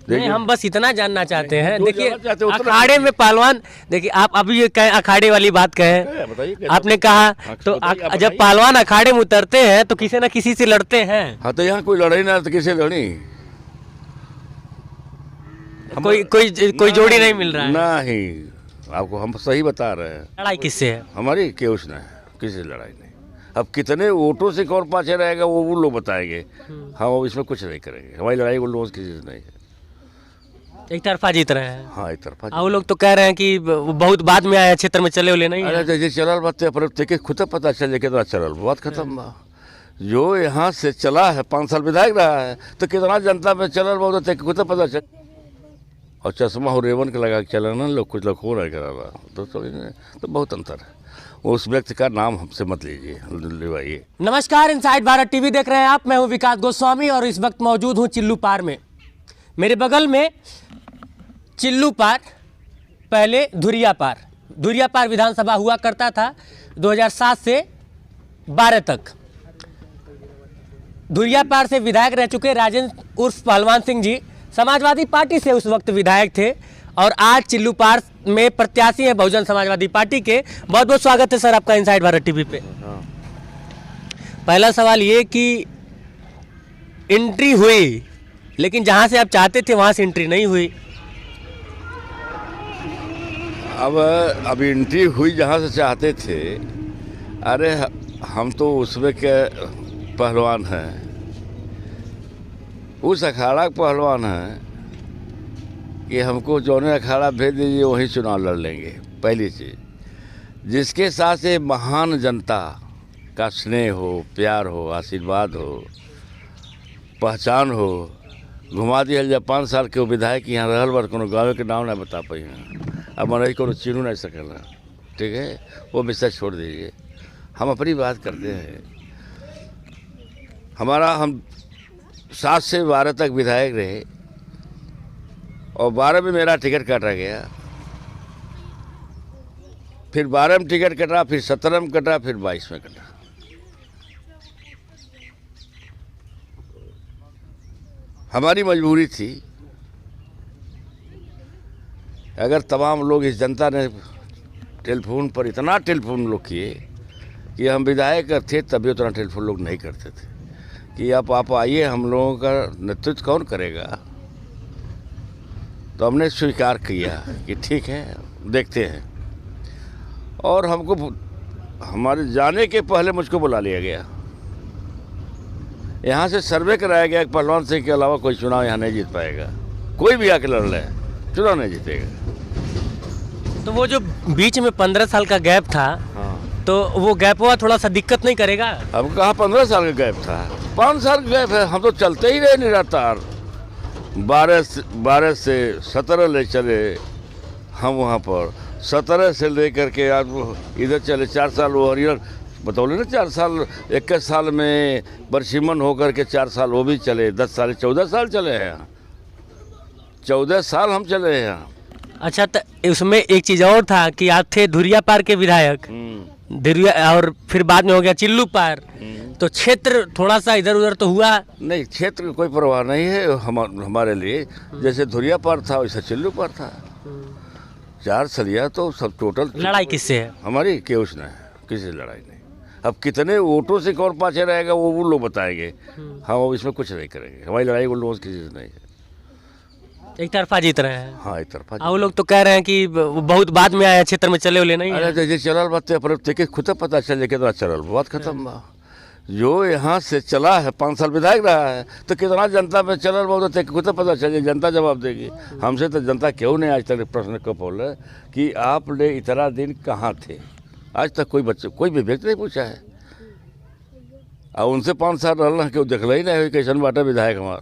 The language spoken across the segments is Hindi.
नहीं, हम बस इतना जानना चाहते हैं। देखिए चाहते हो उतना अखाड़े में पहलवान, देखिए आप अभी ये कहें अखाड़े वाली बात कहें, बताइए आपने कहा तो बताइए, आप जब बताइए। पहलवान अखाड़े में उतरते हैं तो किसी न किसी से लड़ते हैं। हाँ तो यहाँ कोई लड़ाई ना तो किसे लड़ी? कोई जोड़ी नहीं मिल रहा है। नहीं, आपको हम सही बता रहे हैं। लड़ाई किससे है? हमारी केहू से नहीं, किसी से लड़ाई नहीं। अब कितने वोटों से कौन पाछे रहेगा वो लोग बताएंगे। हम इसमें कुछ नहीं करेंगे। हमारी लड़ाई वो लोगों से किसी से नहीं है। एक तरफा जीत रहे हैं। हाँ एक तरफा। और वो लोग तो कह रहे हैं कि वो बहुत बाद में आया क्षेत्र में, चले उले नहीं अरे है। जैसे चलल बात पर देखे खुद पता चल जाए कितना चलल, बात खत्म बा। जो यहाँ से चला है 5 साल विधायक रहा है तो कितना जनता में चलल बहुत देखे खुद पता चल। और चश्मा और रेवन के लगा के चला ना लोग, कुछ लोग हो रहा करा तो बहुत अंतर है। उस व्यक्ति का नाम हमसे मत लीजिए, लिवाइए। नमस्कार, इनसाइड भारत टीवी देख रहे हैं आप। मैं हूं विकास गोस्वामी और इस वक्त मौजूद हूं चिल्लू पार में। मेरे बगल में चिल्लू पार, पहले धुरिया पार। धुरिया पार विधानसभा हुआ करता था 2007 से 12 तक। धुरिया पार से विधायक रह चुके राजेंद्र उर्फ पहलवान सिंह जी समाजवादी पार्टी से उस वक्त विधायक थे और आज चिल्लू पार में प्रत्याशी हैं बहुजन समाजवादी पार्टी के। बहुत बहुत स्वागत है सर आपका इनसाइड भारत टीवी पे। पहला सवाल ये कि एंट्री हुई, लेकिन जहां से आप चाहते थे वहां से एंट्री नहीं हुई। अब एंट्री हुई जहाँ से चाहते थे। अरे हम तो उसमें के पहलवान हैं, उस अखाड़ा के पहलवान हैं कि हमको जौने अखाड़ा भेज दीजिए वहीं चुनाव लड़ लेंगे। पहली चीज़, जिसके साथ से महान जनता का स्नेह हो, प्यार हो, आशीर्वाद हो, पहचान हो। घुमा दिया जब 5 साल के वो विधायक यहाँ रहल बार, कोनो गाँव के नाम नहीं बता पाई हैं। अब मनई को चिन्हू नहीं सकल, ठीक है, वो विषय छोड़ दीजिए। हम अपनी बात करते हैं। हम 7 से 12 तक विधायक रहे और 12 में मेरा टिकट काटा गया, फिर 12 में टिकट कटा, फिर 17 में कटा, फिर 22 में कटा। हमारी मजबूरी थी। अगर तमाम लोग, इस जनता ने टेलीफोन पर इतना टेलीफोन लोग किए कि हम विधायक थे तभी उतना टेलीफोन लोग नहीं करते थे कि आप आइए, हम लोगों का नेतृत्व कौन करेगा। तो हमने स्वीकार किया कि ठीक है, देखते हैं। और हमको हमारे जाने के पहले मुझको बुला लिया गया। यहाँ से सर्वे कराया गया कि पहलवान सिंह के अलावा कोई चुनाव यहाँ नहीं जीत पाएगा। कोई भी आके लड़ ले, चुनाव नहीं जीतेगा। तो वो जो बीच में 15 साल का गैप था, हाँ, तो वो गैप हुआ थोड़ा सा दिक्कत नहीं करेगा? अब कहाँ 15 साल का गैप था, 5 साल का गैप है। हम तो चलते ही रहे निरंतर। 12 से 17 ले चले हम वहाँ पर, 17 से लेकर के आज इधर चले 4 साल। वो हरियर बतौले ना, 4 साल 21 साल में बरसिमन होकर के 4 साल वो भी चले, 10 साल 14 साल चले हैं। 14 साल हम चले हैं यहाँ। अच्छा, तो उसमें एक चीज़ और था कि आप थे धुरिया पार के विधायक, धुरिया, और फिर बाद में हो गया चिल्लू पार। तो क्षेत्र थोड़ा सा इधर उधर तो हुआ नहीं, क्षेत्र की कोई परवाह नहीं है हमारे लिए। जैसे धुरिया पार था वैसे चिल्लू पार था। 4 सलिया तो सब टोटल। लड़ाई किससे है? हमारी केहू से नहीं, किसी से लड़ाई नहीं। अब कितने वोटों से कौन पाछे रहेगा वो लोग बताएंगे। हम इसमें कुछ नहीं करेंगे। हमारी लड़ाई वो लोगों से किसी से नहीं है। एक तरफा जीत रहे हैं। हाँ एक तरफा। और वो लोग तो कह रहे हैं कि वो बहुत बाद में आया क्षेत्र में, चले उले नहीं है। अरे जैसे चलल बात पर देखे खुद पता चल जाए कितना चलल, बात खत्म बा। जो यहाँ से चला है 5 साल विधायक रहा है तो कितना जनता में चलल बहुत देखे खुद पता चल जाए। जनता जवाब देगी। हमसे तो जनता क्यों नहीं आज तक प्रश्न को बोले कि आप ले इतना दिन कहाँ थे। आज तक कोई भी व्यक्ति नहीं पूछा है। और उनसे 5 साल रहना क्यों देखल ही नहीं कैसन बाटा विधायक हमार।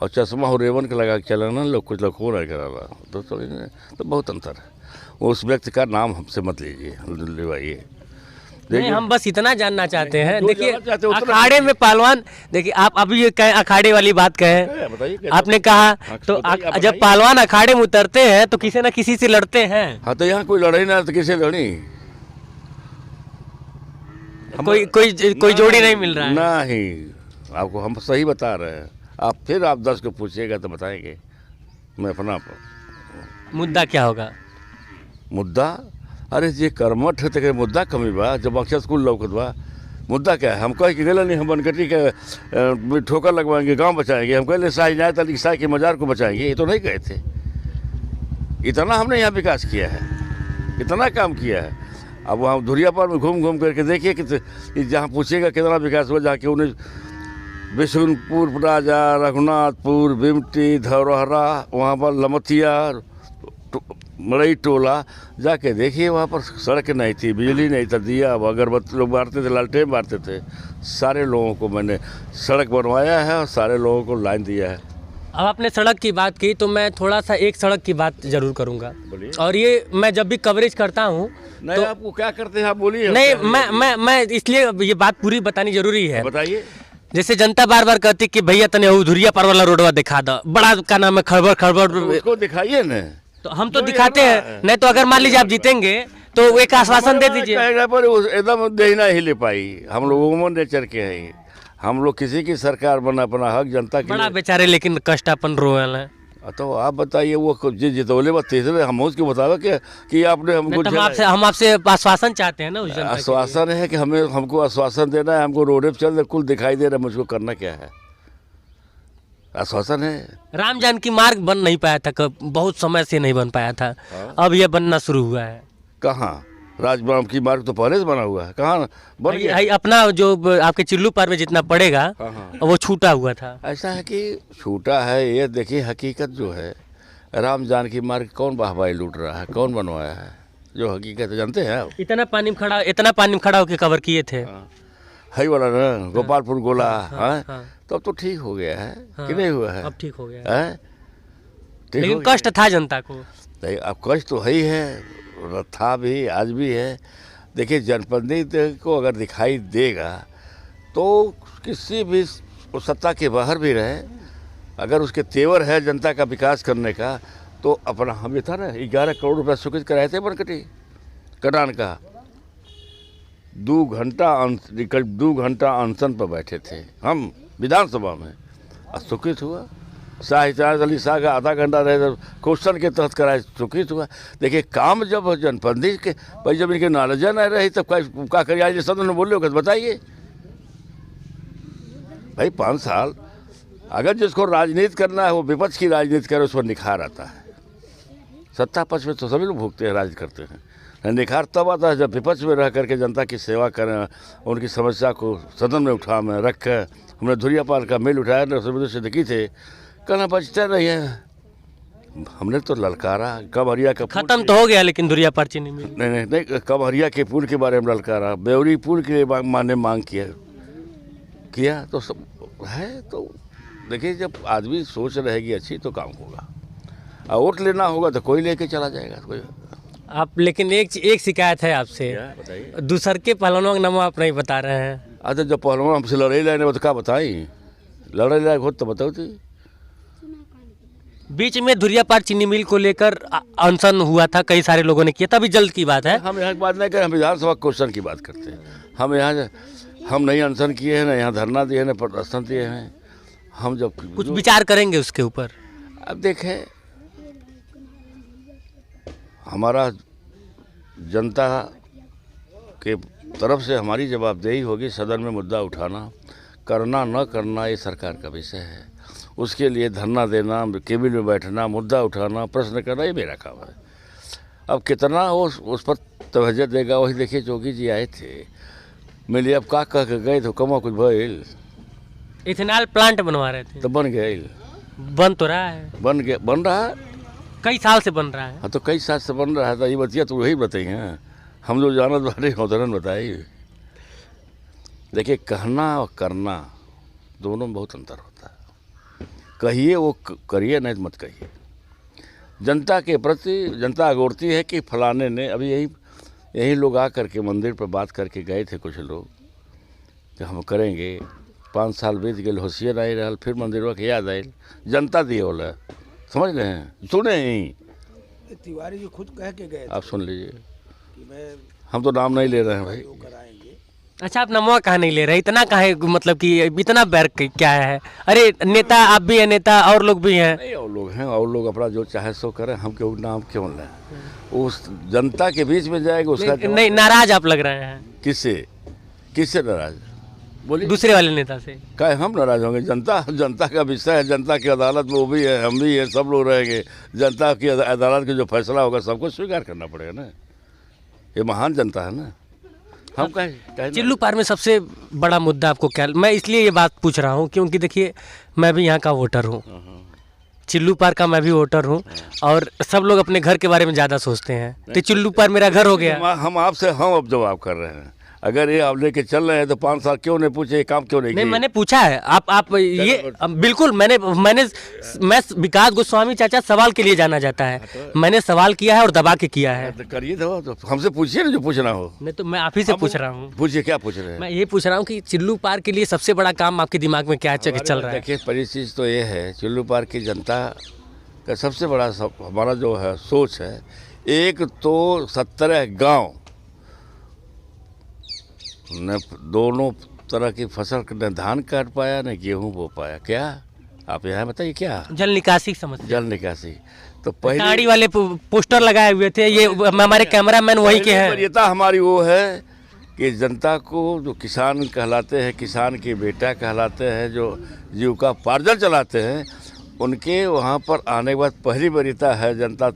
और चश्मा और रेवन के लगा के चला ना लोग, कुछ लोग हो रहा करा तो बहुत अंतर है। उस व्यक्ति का नाम हमसे मत लीजिए, लिवाइए। नहीं, हम बस इतना जानना चाहते हैं। देखिए चाहते हो उतना अखाड़े में पहलवान, देखिए आप अभी ये कहें अखाड़े वाली बात कहें, बताइए। आपने कहा तो बताइए। जब पहलवान अखाड़े में उतरते हैं तो किसी न किसी से लड़ते हैं। हाँ तो यहाँ कोई लड़ाई ना तो किसे लड़ी? कोई जोड़ी नहीं मिल रहा है। नहीं, आपको हम सही बता रहे हैं। आप फिर आप 10 को पूछिएगा तो बताएंगे। मैं अपना मुद्दा क्या होगा? मुद्दा, अरे ये कर्मठ है तो मुद्दा कमी बा, जब अक्षर स्कूल लौकत बा। मुद्दा क्या है? हम कह के गले नहीं, हम बनकटी के ठोकर लगवाएंगे, गांव बचाएंगे। हम कहले शाही न्याय तली शाही के मजार को बचाएंगे, ये तो नहीं कहे थे। इतना हमने यहाँ विकास किया है, इतना काम किया है। अब वहाँ धुरिया पार में घूम घूम करके देखिए कि जहाँ पूछिएगा कितना विकास हुआ, जहाँ कि उन्हें बिशुनपुर, राजा, रघुनाथपुर, बिमटी, धौरहरा, वहाँ पर लमतिया, मड़ई टोला जाके देखिए, वहाँ पर सड़क नहीं थी, बिजली नहीं था, दिया अगरबत्ती लोग बांटते थे, लालटेन बांटते थे। सारे लोगों को मैंने सड़क बनवाया है और सारे लोगों को लाइन दिया है। अब आपने सड़क की बात की तो मैं थोड़ा सा एक सड़क की बात जरूर करूंगा। और ये मैं जब भी कवरेज करता हूँ नहीं तो आपको क्या करते हैं आप बोलिए। नहीं, मैं इसलिए ये बात पूरी बतानी जरूरी है। बताइए। जैसे जनता बार बार कहती कि भैया तने धुरिया पार वाला रोडवा दिखा दो, बड़ा का नाम है खड़बड़ खड़बड़। उसको दिखाइए न, तो हम तो दिखाते हैं। नहीं तो अगर मान लीजिए आप जीतेंगे तो एक आश्वासन दे दीजिए। पर एकदम देना ही ले पाई। हम लोग ह्यूमन नेचर के हैं, हम लोग किसी की सरकार बना अपना हक जनता के बड़ा बेचारे लेकिन कष्ट अपन रोयल है। तो आप बताइए वो जितौले बात तीसरे हम उसको बतावे कि आपने हमको तो हम आपसे आश्वासन चाहते हैं ना उस जनता के लिए। आश्वासन है कि हमको आश्वासन देना है, हमको रोड पे चल कुल दिखाई दे रहा है, मुझको करना क्या है, आश्वासन है। राम जानकी मार्ग बन नहीं पाया था, बहुत समय से नहीं बन पाया था। अब यह बनना शुरू हुआ है। कहाँ? राजबाम की मार्ग तो पहले से बना हुआ है, कहाँ बन गया? अपना जो आपके चिल्लू पार में जितना पड़ेगा वो छूटा हुआ था। ऐसा है कि छूटा है। ये देखिए हकीकत जो है, राम जानकी मार्ग कौन वाहवाही लूट रहा है, कौन बनवाया है? जो हकीकत जानते हैं आप। इतना पानी में खड़ा होकर कवर किए थे। है वाला ना गोपालपुर गोला। तब तो ठीक हो गया है कि नहीं हुआ है? अब ठीक हो गया है, ठीक लेकिन कष्ट था जनता को। अब कष्ट तो है ही है, था भी, आज भी है। देखिए जनप्रतिनिधि को अगर दिखाई देगा तो किसी भी सत्ता के बाहर भी रहे, अगर उसके तेवर है जनता का विकास करने का, तो अपना हम ये था ना 11 करोड़ रुपया स्वीकृत कराए थे बनकटी कटान का। 2 घंटा अनशन पर बैठे थे हम विधानसभा में, स्वीकृत हुआ। शाह अली शाह का आधा घंटा रहे तो क्वेश्चन के तहत कराए, स्वीकृत हुआ। देखिए काम जब जनप्रतिनिधि के भाई जब इनके नॉलेज नहीं रही तब क्या करिए? आज सदन में बोले हो बताइए भाई। 5 साल अगर जिसको राजनीति करना है वो विपक्ष की राजनीति करे, उस पर निखार आता है। सत्ता पक्ष में तो सभी लोग भुगते हैं, राज करते हैं। निखार तब आता है जब विपक्ष में रह करके जनता की सेवा करें, उनकी समस्या को सदन में उठा में रख कर। हमने धुरिया पार का मेल उठाया न से देखी थे, कहना बचते रही है। हमने तो ललकारा कमहरिया का खत्म तो हो गया, लेकिन धुरिया पार चीनी मिल नहीं कमहरिया के पुल के बारे में ललकारा, बेवरी पुल के लिए मांग किया तो सब है। तो देखिए जब आदमी सोच रहेगी अच्छी तो काम होगा, और वोट लेना होगा तो कोई लेके चला जाएगा कोई। आप लेकिन एक शिकायत है आपसे, दूसर के पहलवानों का नाम आप नहीं बता रहे हैं। अच्छा जब पहलवान हमसे लड़ाई लाने तो क्या बताई? लड़ाई लायक हो तो बताओ। थी बीच में धुरिया पार चीनी मिल को लेकर अनशन हुआ था, कई सारे लोगों ने किया था, अभी जल्द की बात है। हम यहाँ की बात नहीं करें, हम विधानसभा क्वेश्चन की बात करते हैं। हम यहाँ हम नहीं अनशन किए हैं, ना यहाँ धरना दिए, ना प्रदर्शन दिए हैं। हम जब कुछ विचार करेंगे उसके ऊपर। अब देखें, हमारा जनता के तरफ से हमारी जवाबदेही होगी सदन में मुद्दा उठाना, करना न करना ये सरकार का विषय है। उसके लिए धरना देना, केबिन में बैठना, मुद्दा उठाना, प्रश्न करना ये मेरा काम है। अब कितना उस पर तवज्जो देगा, वही देखिए जोगी जी आए थे मिले, अब का कह के गए तो कमा कुछ भइल। इथेनॉल प्लांट बनवा रहे थे तो बन गए, बन तो रहा है, बन रहा है, कई साल से बन रहा है। हाँ तो कई साल से बन रहा है। तो ये बतिया तो वही बताई हैं, हम लोग जानत बारे उदाहरण बताई। देखिए कहना और करना दोनों में बहुत अंतर होता है। कहिए वो करिए, नहीं तो मत कहिए। जनता के प्रति जनता अगोरती है कि फलाने ने, अभी यही लोग आ करके मंदिर पर बात करके गए थे कुछ लोग कि हम करेंगे। 5 साल बीत गए, होशियार नहीं रहा, फिर मंदिर के याद आए, जनता दिए बोला, समझ रहे हैं? सुने ही तिवारी जी खुद कह के गए, आप सुन लीजिए, हम तो नाम नहीं ले रहे हैं भाई। अच्छा, आप नमवा कहाँ नहीं ले रहे, इतना काहे, मतलब कि इतना बैर क्या है? अरे नेता आप भी हैं, नेता और लोग भी हैं। नहीं, और लोग हैं, और लोग अपना जो चाहे सो करें, हम क्यों नाम क्यों लें? उस जनता के बीच में जाएगा उसका जवाब। नहीं, नाराज आप लग रहे हैं। किससे नाराज? बोलिए। दूसरे वाले नेता से। क्या हम नाराज होंगे? जनता का विषय है, जनता की अदालत में वो भी है, हम भी है, सब लोग रहेंगे। जनता की अदालत के जो फैसला होगा सबको स्वीकार करना पड़ेगा ना। ये महान जनता है ना, हम कहें। चिल्लू पार में सबसे बड़ा मुद्दा आपको क्या, मैं इसलिए ये बात पूछ रहा हूँ क्योंकि देखिए मैं भी यहाँ का वोटर हूँ, चिल्लू पार का मैं भी वोटर हूँ, और सब लोग अपने घर के बारे में ज़्यादा सोचते हैं। तो चिल्लू पार मेरा घर हो गया। हम आपसे हम अब जवाब कर रहे हैं। अगर ये आप लेके चल रहे हैं तो 5 साल क्यों नहीं पूछे, ये काम क्यों नहीं किए? नहीं, मैंने पूछा है। आप ये बिल्कुल, मैं विकास गोस्वामी चाचा सवाल के लिए जाना जाता है, मैंने सवाल किया है और दबा के किया है। तो करिए, तो हमसे पूछिए ना जो पूछना हो। नहीं तो मैं आप ही से पूछ रहा हूँ। पूछिए, क्या पूछ रहे हैं? मैं ये पूछ रहा हूँ कि चिल्लू पार के लिए सबसे बड़ा काम आपके दिमाग में क्या चल रहा है? देखिए, पहली चीज़ तो ये है, चिल्लू पार की जनता का सबसे बड़ा हमारा जो है सोच है, एक तो 17 गांव न दोनों तरह की फसल, न धान काट पाया न गेहूं बो पाया। क्या आप यहाँ बताइए, क्या जल निकासी समस्या, जल निकासी। तो पहले गाड़ी वाले पोस्टर लगाए हुए थे, ये हमारे कैमरामैन वही के हैं। वरीयता हमारी वो है कि जनता को, जो किसान कहलाते हैं, किसान के बेटा कहलाते हैं, जो जीविका पार्जन चलाते हैं, उनके वहाँ पर आने के बाद पहली वरीयता है, जनता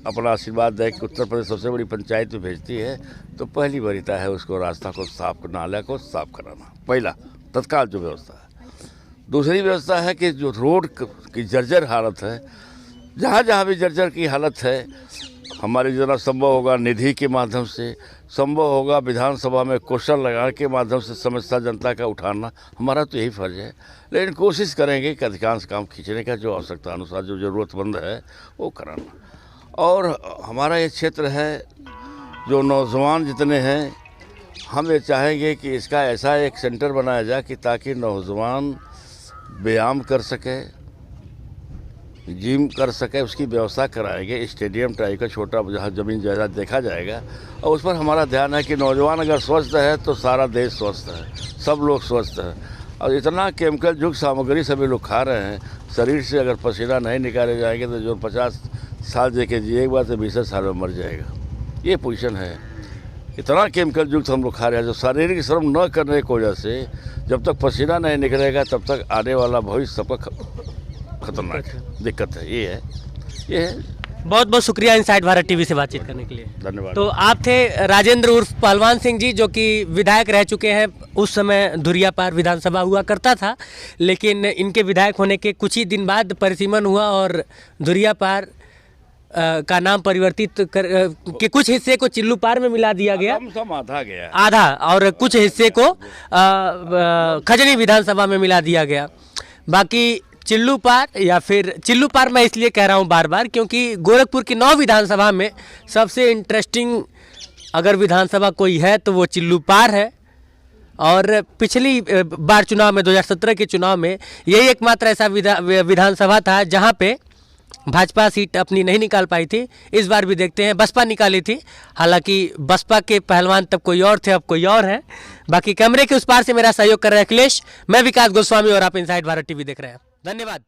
अपना आशीर्वाद दे कि उत्तर प्रदेश सबसे बड़ी पंचायत में भेजती है, तो पहली वरीयता है उसको रास्ता को साफ, नाला को साफ कराना, पहला तत्काल जो व्यवस्था है। दूसरी व्यवस्था है कि जो रोड की जर्जर हालत है, जहाँ जहाँ भी जर्जर की हालत है, हमारे जितना संभव होगा निधि के माध्यम से, संभव होगा विधानसभा में क्वेश्चन लगाने के माध्यम से समस्या जनता का उठाना, हमारा तो यही फर्ज है। लेकिन कोशिश करेंगे कि अधिकांश काम खींचने का, जो आवश्यकता अनुसार जो ज़रूरतमंद है वो कराना। और हमारा ये क्षेत्र है, जो नौजवान जितने हैं, हम ये चाहेंगे कि इसका ऐसा एक सेंटर बनाया जाए कि ताकि नौजवान व्यायाम कर सके, जिम कर सके, उसकी व्यवस्था कराएंगे। स्टेडियम टाइप का छोटा जहाँ ज़मीन जायदाद देखा जाएगा, और उस पर हमारा ध्यान है कि नौजवान अगर स्वस्थ है तो सारा देश स्वस्थ है, सब लोग स्वस्थ हैं। और इतना केमिकल युक्त सामग्री सभी लोग खा रहे हैं, शरीर से अगर पसीना नहीं निकाले जाएंगे तो जो 50 साल देके जिएगा तो 20 साल में मर जाएगा। ये पोजीशन है। इतना केमिकल युक्त हम लोग खा रहे हैं, जो शारीरिक श्रम न करने की वजह से जब तक पसीना नहीं निकलेगा तब तक आने वाला भविष्य सबका खतरनाक है, दिक्कत है। ये है। बहुत बहुत शुक्रिया इनसाइड भारत टीवी से बातचीत करने के लिए। धन्यवाद। तो आप थे राजेंद्र उर्फ पहलवान सिंह जी, जो कि विधायक रह चुके हैं। उस समय धुरिया पार विधानसभा हुआ करता था, लेकिन इनके विधायक होने के कुछ ही दिन बाद परिसीमन हुआ और धुरिया पार का नाम परिवर्तित के कुछ हिस्से को चिल्लू पार में मिला दिया गया, आधा गया, आधा, और कुछ हिस्से को खजनी विधानसभा में मिला दिया गया। बाकी चिल्लू पार, या फिर चिल्लू पार मैं इसलिए कह रहा हूँ बार बार क्योंकि गोरखपुर की 9 विधानसभा में सबसे इंटरेस्टिंग अगर विधानसभा कोई है तो वो चिल्लू पार है। और पिछली बार चुनाव में 2017 के चुनाव में यही एकमात्र ऐसा विधानसभा था जहाँ पे भाजपा सीट अपनी नहीं निकाल पाई थी। इस बार भी देखते हैं, बसपा निकाली थी, हालांकि बसपा के पहलवान तब कोई और थे, अब कोई और हैं। बाकी कैमरे के उस पार से मेरा सहयोग कर रहे हैं अखिलेश, मैं विकास गोस्वामी और आप इनसाइड भारत टीवी देख रहे हैं। धन्यवाद।